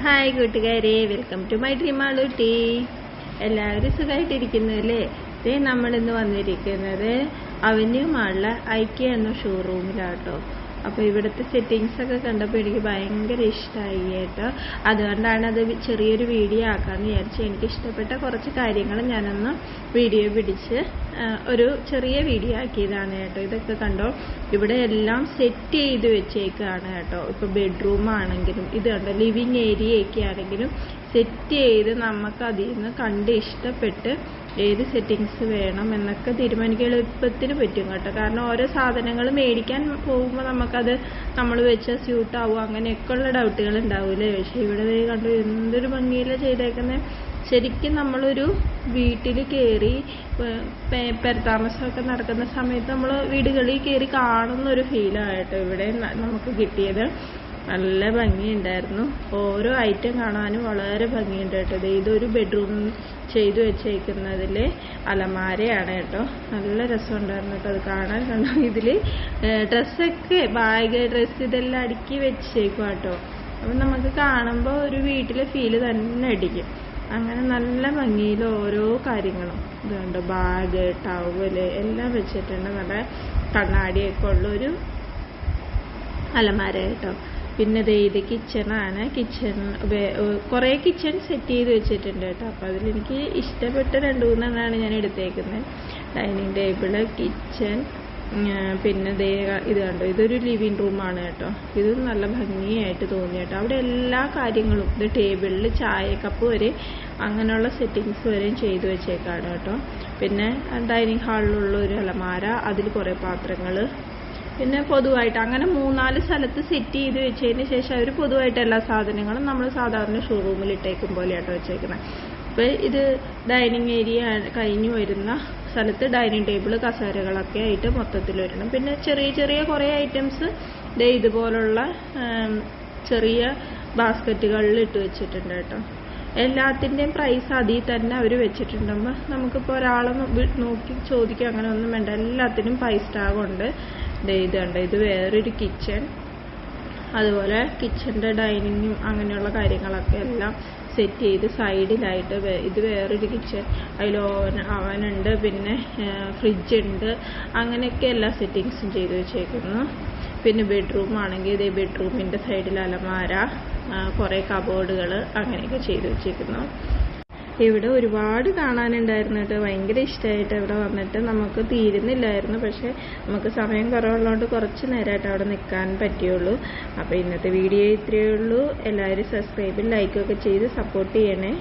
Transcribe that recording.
Hi കൂട്ടുകാരെ, welcome to my dream ആളൂട്ടി. എല്ലാവരും സുഖമായിട്ടിരിക്കുന്നില്ലേ? ഇതേ നമ്മളിന്ന് വന്നിരിക്കുന്നത് അവന്യൂ മാളിലെ ഐക്യ എന്ന ഷോറൂമിലാട്ടോ. അപ്പോൾ ഇവിടുത്തെ സെറ്റിങ്സൊക്കെ കണ്ടപ്പോൾ എനിക്ക് ഭയങ്കര ഇഷ്ടമായി കേട്ടോ. അതുകൊണ്ടാണ് അത് ചെറിയൊരു വീഡിയോ ആക്കാമെന്ന് വിചാരിച്ചു. എനിക്ക് ഇഷ്ടപ്പെട്ട കുറച്ച് കാര്യങ്ങൾ ഞാനൊന്ന് വീഡിയോ പിടിച്ച് ഒരു ചെറിയ വീഡിയോ ആക്കിയതാണ് കേട്ടോ. ഇതൊക്കെ കണ്ടോ, ഇവിടെ എല്ലാം സെറ്റ് ചെയ്ത് വെച്ചേക്കാണ് കേട്ടോ. ഇപ്പോൾ ബെഡ്റൂം ആണെങ്കിലും ഇത് കണ്ടോ, ലിവിങ് ഏരിയയൊക്കെ ആണെങ്കിലും സെറ്റ് ചെയ്ത് നമുക്ക് അതിൽ നിന്ന് കണ്ട് ഇഷ്ടപ്പെട്ട് ഏത് സെറ്റിങ്സ് വേണം എന്നൊക്കെ തീരുമാനിക്കാൻ എളുപ്പത്തിന് പറ്റും കേട്ടോ. കാരണം ഓരോ സാധനങ്ങൾ മേടിക്കാൻ പോകുമ്പോൾ നമുക്കത് നമ്മൾ വെച്ചാൽ സ്യൂട്ടാവും അങ്ങനെയൊക്കെയുള്ള ഡൗട്ടുകൾ ഉണ്ടാവില്ലേ. പക്ഷേ ഇവിടെ കണ്ടു എന്തൊരു ഭംഗിയിലാണ് ചെയ്തേക്കുന്നത്. ശരിക്കും നമ്മളൊരു വീട്ടിൽ കയറി പെരതാമസമൊക്കെ നടക്കുന്ന സമയത്ത് നമ്മൾ വീടുകളിൽ കയറി കാണുന്നൊരു ഫീലായിട്ടോ ഇവിടെ നമുക്ക് കിട്ടിയത്. നല്ല ഭംഗിയുണ്ടായിരുന്നു. ഓരോ ഐറ്റം കാണാനും വളരെ ഭംഗിയുണ്ട് കേട്ടോ. ഇതൊരു ബെഡ്റൂം ചെയ്തു വെച്ചേക്കുന്നതിൽ അലമാരയാണ് കേട്ടോ. നല്ല രസമുണ്ടായിരുന്നു കേട്ടോ അത് കാണാൻ. കണ്ടോ, ഇതിൽ ഡ്രസ്സൊക്കെ ഡ്രസ്സ് ഇതെല്ലാം അടുക്കി വെച്ചേക്കും കേട്ടോ. അപ്പം നമുക്ക് കാണുമ്പോൾ ഒരു വീട്ടിലെ ഫീല് തന്നെ അടിക്കും. അങ്ങനെ നല്ല ഭംഗിയിൽ ഓരോ കാര്യങ്ങളും ഇതുണ്ട്, ബാഗ്, ടവല് എല്ലാം വെച്ചിട്ടുണ്ട്. നല്ല കണ്ണാടിയൊക്കെ ഉള്ളൊരു അലമാര കേട്ടോ. പിന്നെ ഇത് കിച്ചണാണ്. കുറേ കിച്ചൺ സെറ്റ് ചെയ്ത് വെച്ചിട്ടുണ്ട് കേട്ടോ. അപ്പോൾ അതിലെനിക്ക് ഇഷ്ടപ്പെട്ട 2-3 ഞാൻ എടുത്തേക്കുന്നത്. ഡൈനിങ് ടേബിള്, കിച്ചൺ, പിന്നെ ഇത് കണ്ടോ, ഇതൊരു ലിവിങ് റൂമാണ് കേട്ടോ. ഇതും നല്ല ഭംഗിയായിട്ട് തോന്നി കേട്ടോ. അവിടെ എല്ലാ കാര്യങ്ങളും ഇത് ടേബിളിൽ ചായ കപ്പ് വരെ അങ്ങനെയുള്ള സെറ്റിങ്സ് വരെയും ചെയ്തു വെച്ചേക്കാണ് കേട്ടോ. പിന്നെ ഡൈനിങ് ഹാളിലുള്ള ഒരു അലമാര, അതിൽ കുറേ പാത്രങ്ങൾ, പിന്നെ പൊതുവായിട്ട് അങ്ങനെ 3-4 സ്ഥലത്ത് സെറ്റ് ചെയ്ത് വെച്ചതിന് ശേഷം അവർ പൊതുവായിട്ട് എല്ലാ സാധനങ്ങളും നമ്മൾ സാധാരണ ഷോറൂമിൽ ഇട്ടേക്കും പോലെയാട്ടോ വെച്ചേക്കുന്നത്. അപ്പോൾ ഇത് ഡൈനിങ് ഏരിയ കഴിഞ്ഞ് വരുന്ന സ്ഥലത്ത് ഡൈനിങ് ടേബിൾ, കസേരകളൊക്കെ ആയിട്ട് മൊത്തത്തിൽ വരണം. പിന്നെ ചെറിയ ചെറിയ കുറേ ഐറ്റംസ് ഇതുപോലുള്ള ചെറിയ ബാസ്ക്കറ്റുകളിൽ ഇട്ട് വെച്ചിട്ടുണ്ട് കേട്ടോ. എല്ലാത്തിൻ്റെയും പ്രൈസ് അതിൽ തന്നെ അവർ വെച്ചിട്ടുണ്ടാകുമ്പോൾ നമുക്കിപ്പോൾ ഒരാളെ നോക്കി ചോദിക്കുക അങ്ങനെ ഒന്നും വേണ്ട. എല്ലാത്തിനും 5 സ്റ്റാർ ഉണ്ട്. ഇത് കണ്ടോ, ഇത് വേറൊരു കിച്ചൺ. അതുപോലെ കിച്ചൻ്റെ ഡൈനിങ്ങും അങ്ങനെയുള്ള കാര്യങ്ങളൊക്കെ എല്ലാം സെറ്റ് ചെയ്ത് സൈഡിലായിട്ട് ഇത് വേറൊരു കിച്ചൺ. അതിൽ അവനുണ്ട്, പിന്നെ ഫ്രിഡ്ജ് ഉണ്ട്, അങ്ങനെയൊക്കെ എല്ലാ സെറ്റിങ്സും ചെയ്ത് വെച്ചേക്കുന്നു. പിന്നെ ബെഡ്റൂം ആണെങ്കിൽ ഇതേ ബെഡ്റൂമിൻ്റെ സൈഡിൽ അലമാര, കുറേ കബോർഡുകൾ അങ്ങനെയൊക്കെ ചെയ്ത് വെച്ചേക്കുന്നു. ഇവിടെ ഒരുപാട് കാണാനുണ്ടായിരുന്നു കേട്ടോ. ഭയങ്കര ഇഷ്ടമായിട്ട് ഇവിടെ വന്നിട്ട് നമുക്ക് തീരുന്നില്ലായിരുന്നു. പക്ഷേ നമുക്ക് സമയം കുറവുള്ളതുകൊണ്ട് കുറച്ച് നേരമായിട്ട് അവിടെ നിൽക്കാൻ പറ്റിയുള്ളൂ. അപ്പോൾ ഇന്നത്തെ വീഡിയോ ഇത്രയേ ഉള്ളൂ. എല്ലാവരും സബ്സ്ക്രൈബും ലൈക്കും ഒക്കെ ചെയ്ത് സപ്പോർട്ട് ചെയ്യണേ.